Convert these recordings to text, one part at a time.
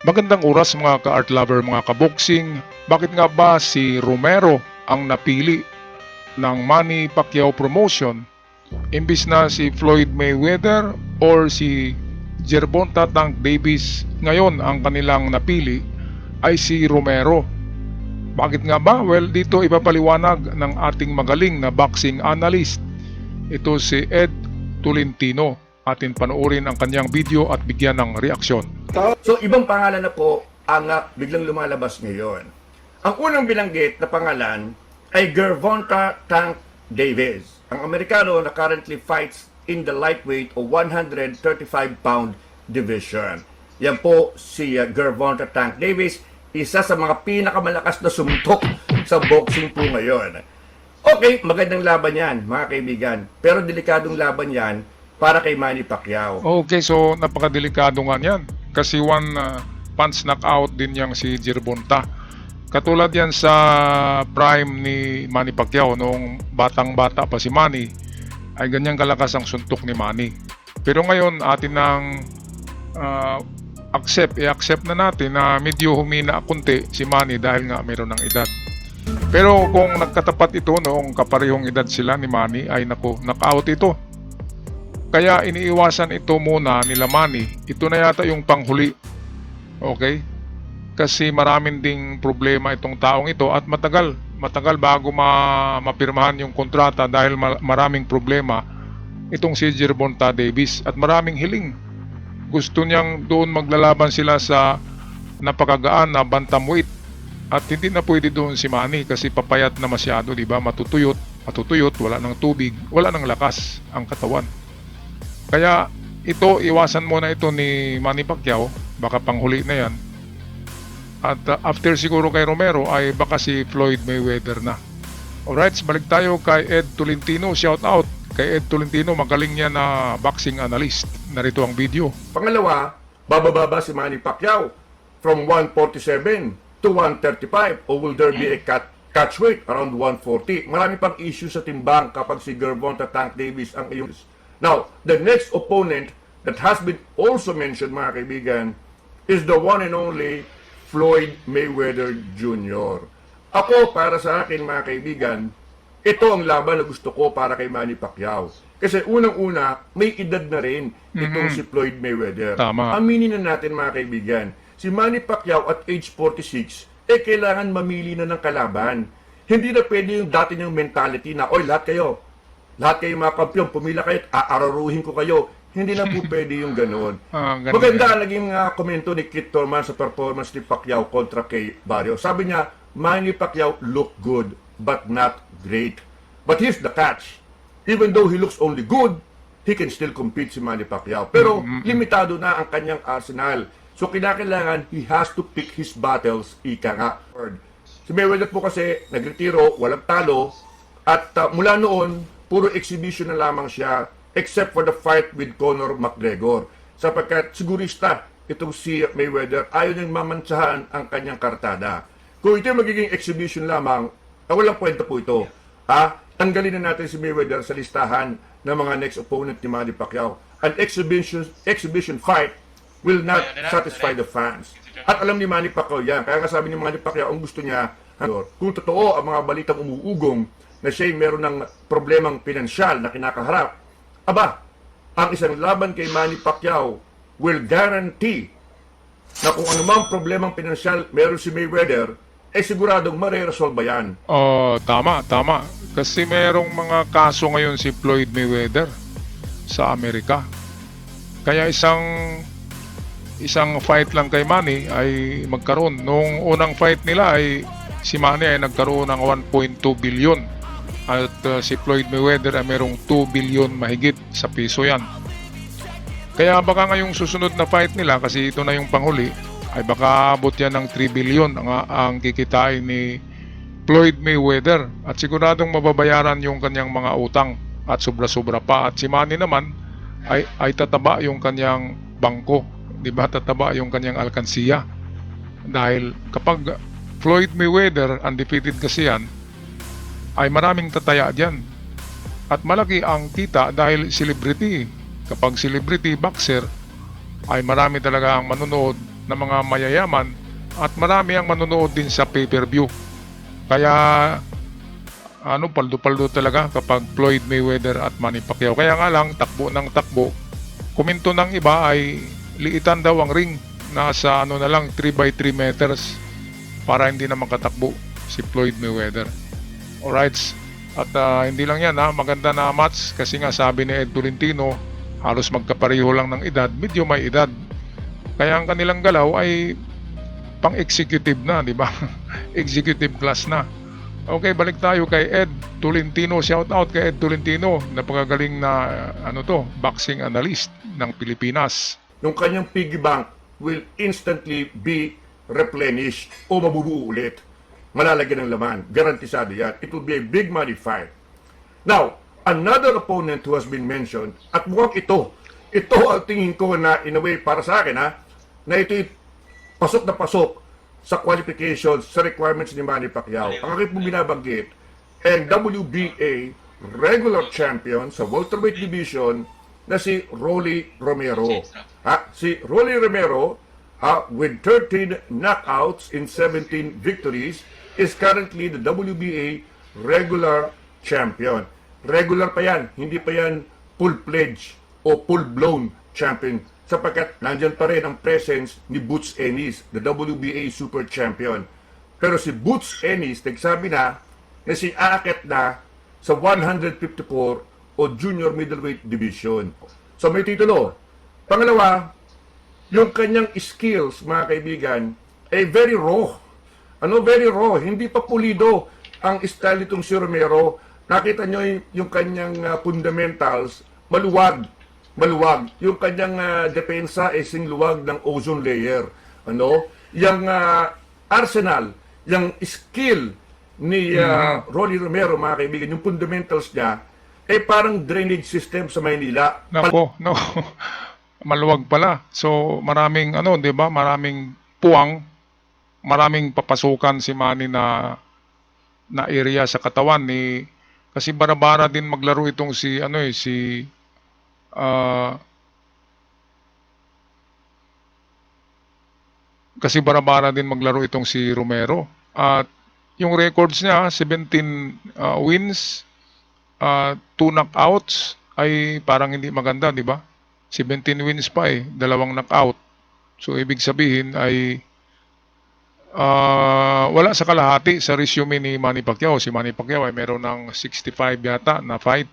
Magandang oras mga ka-art lover, mga ka-boxing. Bakit nga ba si Romero ang napili ng Manny Pacquiao promotion imbis na si Floyd Mayweather or si Gervonta Tank Davis? Ngayon ang kanilang napili ay si Romero. Bakit nga ba? Well, dito ipapaliwanag ng ating magaling na boxing analyst. Ito si Ed Tolentino. Atin panoorin ang kanyang video at bigyan ng reaksyon. So, ibang pangalan na po ang biglang lumalabas ngayon. Ang unang binanggit na pangalan ay Gervonta Tank Davis, ang Amerikano na currently fights in the lightweight o 135-pound division. Yan po si Gervonta Tank Davis, isa sa mga pinakamalakas na sumtok sa boxing po ngayon. Okay, magandang laban yan, mga kaibigan. Pero delikadong laban yan para kay Manny Pacquiao. Okay, so napakadelikado nga yan. Kasi one punch knockout din yang si Gervonta. Katulad yan sa prime ni Manny Pacquiao noong batang-bata pa si Manny, ay ganyang kalakas ang suntok ni Manny. Pero ngayon atin nang i-accept na natin na medyo humina kunti si Manny dahil nga mayroon ng edad. Pero kung nagkatapat ito noong kaparehong edad sila ni Manny, ay knockout ito. Kaya iniiwasan ito muna nila Manny. Ito na yata yung panghuli. Okay? Kasi maraming ding problema itong taong ito at matagal bago mapirmahan yung kontrata dahil maraming problema itong si Gervonta Davis at maraming hiling. Gusto niyang doon maglalaban sila sa napakagaan na bantamweight at hindi na pwede doon si Manny kasi papayat na masyado, di ba? Matutuyot, wala ng tubig, wala ng lakas ang katawan. Kaya ito, iwasan muna ito ni Manny Pacquiao, baka panghuli na yan. At after siguro kay Romero ay baka si Floyd Mayweather na. Alright, balik tayo kay Ed Tolentino. Shout out kay Ed Tolentino, magaling niya na boxing analyst. Narito ang video. Pangalawa, bababa si Manny Pacquiao from 147 to 135 or will there be a catch weight around 140? Marami pang issue sa timbang kapag si Gervonta Tank Davis ang iyong. Now, the next opponent that has been also mentioned, mga kaibigan, is the one and only Floyd Mayweather Jr. Ako, para sa akin, mga kaibigan, ito ang laban na gusto ko para kay Manny Pacquiao. Kasi unang-una, may edad na rin itong si Floyd Mayweather. Tama. Aminin na natin, mga kaibigan, si Manny Pacquiao at age 46, kailangan mamili na ng kalaban. Hindi na pwede yung dati niyang mentality na, oy, lahat kayo mga kampiyon, pumila kayo, aararuhin ko kayo. Hindi na po pwede yung ganoon. Maganda ang naging komento ni Kit Thurman sa performance ni Pacquiao kontra kay Barrio. Sabi niya, Manny Pacquiao look good, but not great. But here's the catch. Even though he looks only good, he can still compete si Manny Pacquiao. Pero limitado na ang kanyang arsenal. So kinakailangan, he has to pick his battles, ika nga. Si Mayweather po kasi, nagretiro, walang talo, at mula noon, puro exhibition na lamang siya except for the fight with Conor McGregor. Sapagkat sigurista itong si Mayweather ayaw niyang mamantsahan ang kanyang kartada. Kung ito magiging exhibition lamang, walang kwenta po ito. Tanggalin na natin si Mayweather sa listahan ng mga next opponent ni Manny Pacquiao. An exhibition fight will not satisfy the fans. At alam ni Manny Pacquiao yan. Kaya nga sabi ni Manny Pacquiao, ang gusto niya, kung totoo ang mga balitang umuugong na siya'y meron ng problemang pinansyal na kinakaharap, ang isang laban kay Manny Pacquiao will guarantee na kung anumang problemang pinansyal meron si Mayweather, siguradong mareresolve yan. Tama. Kasi merong mga kaso ngayon si Floyd Mayweather sa Amerika. Kaya isang fight lang kay Manny ay magkaroon. Nung unang fight nila ay si Manny ay nagkaroon ng 1.2 billion. At si Floyd Mayweather ay merong 2 billion mahigit sa piso yan. Kaya baka ngayong susunod na fight nila, kasi ito na yung panghuli, ay baka abot yan ng 3 billion ang kikitain ni Floyd Mayweather. At siguradong mababayaran yung kanyang mga utang at sobra-sobra pa. At si Manny naman ay tataba yung kanyang bangko. Diba? Tataba yung kanyang alkansiya. Dahil kapag Floyd Mayweather, undefeated kasi yan, ay maraming tataya dyan. At malaki ang kita dahil celebrity. Kapag celebrity boxer, ay marami talaga ang manonood ng mga mayayaman at marami ang manonood din sa pay-per-view. Kaya paldo-paldo talaga kapag Floyd Mayweather at Manny Pacquiao. Kaya nga lang, takbo ng takbo. Komento ng iba ay liitan daw ang ring. Nasa na lang 3x3 meters para hindi na makatakbo si Floyd Mayweather. Alright. At hindi lang yan, maganda na match kasi nga sabi ni Ed Tolentino, halos magkapareho lang ng edad, medyo may edad. Kaya ang kanilang galaw ay pang-executive na, di ba? Executive class na. Okay, balik tayo kay Ed Tolentino. Shout out kay Ed Tolentino, napakagaling na boxing analyst ng Pilipinas. Yung kanyang piggy bank will instantly be replenished o mabubuo ulit. Malalagyan ng laman. Garantisado yan. It will be a big money fight. Now, another opponent who has been mentioned, at mukhang ito ang tingin ko na in a way para sa akin na ito'y pasok na pasok sa qualifications, sa requirements ni Manny Pacquiao. Ang aking pong binabanggit, and WBA regular champion sa welterweight division na si Rolly Romero. Si Rolly Romero, with 13 knockouts in 17 victories, is currently the WBA regular champion. Regular pa yan, hindi pa yan full-fledged o full-blown champion sapagkat nandyan pa rin ang presence ni Boots Ennis, the WBA Super Champion. Pero si Boots Ennis, nagsabi na si aakyat na sa 154 o Junior Middleweight Division. So may titulo. Pangalawa, yung kanyang skills, mga kaibigan, ay very raw. Very raw. Hindi pa pulido ang style nitong si Romero. Nakita nyo yung kanyang fundamentals, maluwag. Yung kanyang depensa ay singluwag ng ozone layer. Yung arsenal, yung skill ni Rolly Romero, mga kaibigan, yung fundamentals niya, ay parang drainage system sa Maynila. No. Maluwag pala. So, maraming, 'di ba? Maraming puwang, maraming papasukan si Manny na area sa katawan ni kasi bara-bara din maglaro itong kasi bara-bara din maglaro itong si Romero. At yung records niya, 17 wins, 2 knockouts ay parang hindi maganda, di ba? 17 wins pa 2 knockout. So ibig sabihin ay wala sa kalahati sa resume ni Manny Pacquiao. Si Manny Pacquiao ay meron ng 65 yata na fight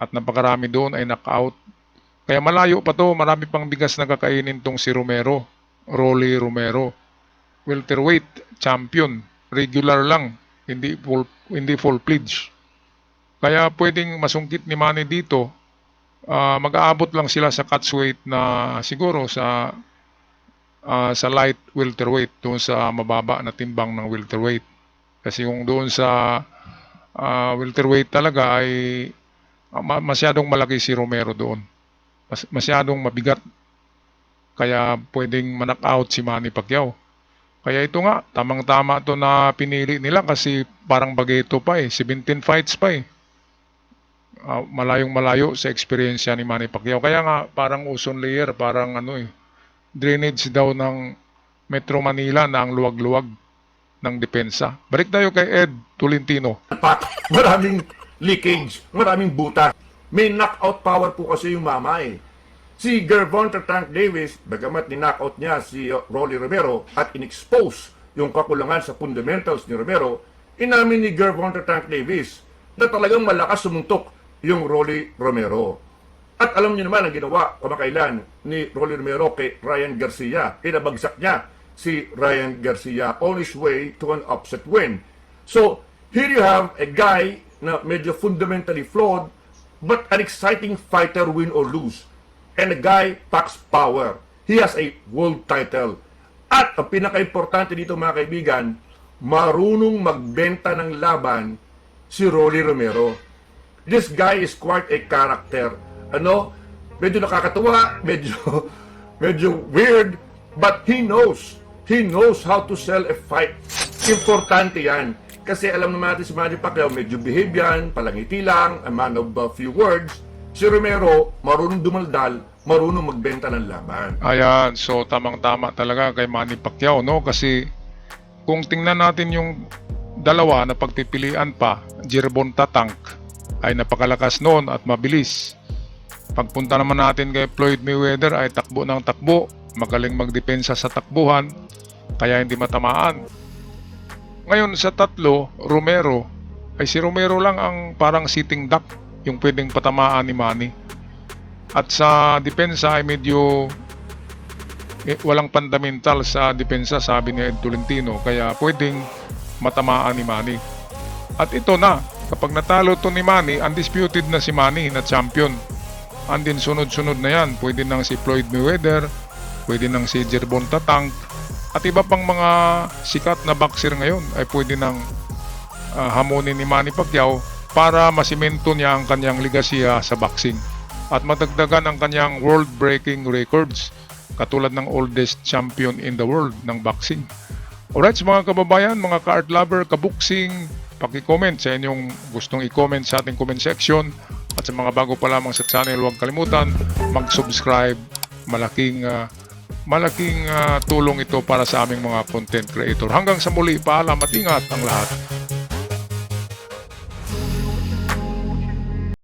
at napakarami doon ay knockout. Kaya malayo pa to, marami pang bigas na kakainin tong si Romero, Rolly Romero. Welterweight champion, regular lang, hindi full-fledged. Kaya pwedeng masungkit ni Manny dito. Mag-aabot lang sila sa catchweight na siguro sa light welterweight, doon sa mababa na timbang ng welterweight. Kasi yung doon sa welterweight talaga ay masyadong malaki si Romero doon. Masyadong mabigat. Kaya pwedeng ma-knockout si Manny Pacquiao. Kaya ito nga, tamang-tama to na pinili nila kasi parang bageto pa 17 fights pa malayong malayo sa experience ni Manny Pacquiao. Kaya nga parang ozone layer, parang drainage daw ng Metro Manila na ang luwag-luwag ng depensa. Balik tayo kay Ed Tolentino. Maraming leakage, maraming buta. May knockout power po kasi yung mama Si Gervonta Tank Davis, bagamat ni-knockout niya si Rolly Romero at in-expose yung kakulangan sa fundamentals ni Romero, inamin ni Gervonta Tank Davis na talagang malakas sumuntok yung Rolly Romero. At alam niyo naman ang ginawa kamakailan ni Rolly Romero kay Ryan Garcia. Pinabagsak niya si Ryan Garcia on his way to an upset win. So, here you have a guy na medyo fundamentally flawed but an exciting fighter, win or lose. And a guy packs power. He has a world title. At ang pinaka-importante dito, mga kaibigan, marunong magbenta ng laban si Rolly Romero. This guy is quite a character. Medyo nakakatuwa, medyo weird, but he knows how to sell a fight. Importante yan. Kasi alam naman natin si Manny Pacquiao, medyo behave yan, palangiti lang, a man of few words. Si Romero, marunong dumaldal, marunong magbenta ng laban. Ayan, so tamang-tama talaga kay Manny Pacquiao, no? Kasi kung tingnan natin yung dalawa na pagpipilian pa, Gervonta Tank ay napakalakas noon at mabilis. Pagpunta naman natin kay Floyd Mayweather ay takbo ng takbo, magaling magdepensa sa takbuhan, kaya hindi matamaan. Ngayon sa tatlo, Romero, ay si Romero lang ang parang sitting duck, yung pwedeng patamaan ni Manny. At sa depensa ay medyo walang fundamental sa depensa, sabi ni Ed Tolentino, kaya pwedeng matamaan ni Manny. At ito na, kapag natalo to ni Manny, undisputed na si Manny na champion. Andin sunod-sunod na yan, pwede nang si Floyd Mayweather, pwede nang si Gervonta Tank, at iba pang mga sikat na boxer ngayon ay pwede nang hamunin ni Manny Pacquiao para masimento niya ang kanyang ligasiya sa boxing at madagdagan ang kanyang world-breaking records katulad ng oldest champion in the world ng boxing. Alright, mga kababayan, mga ka-art lover, ka-boxing, paki-comment sa inyong gustong i-comment sa ating comment section. At sa mga bago pa lamang sa channel, huwag kalimutan mag-subscribe. Malaking tulong ito para sa aming mga content creator. Hanggang sa muli, paalam at ingat ang lahat.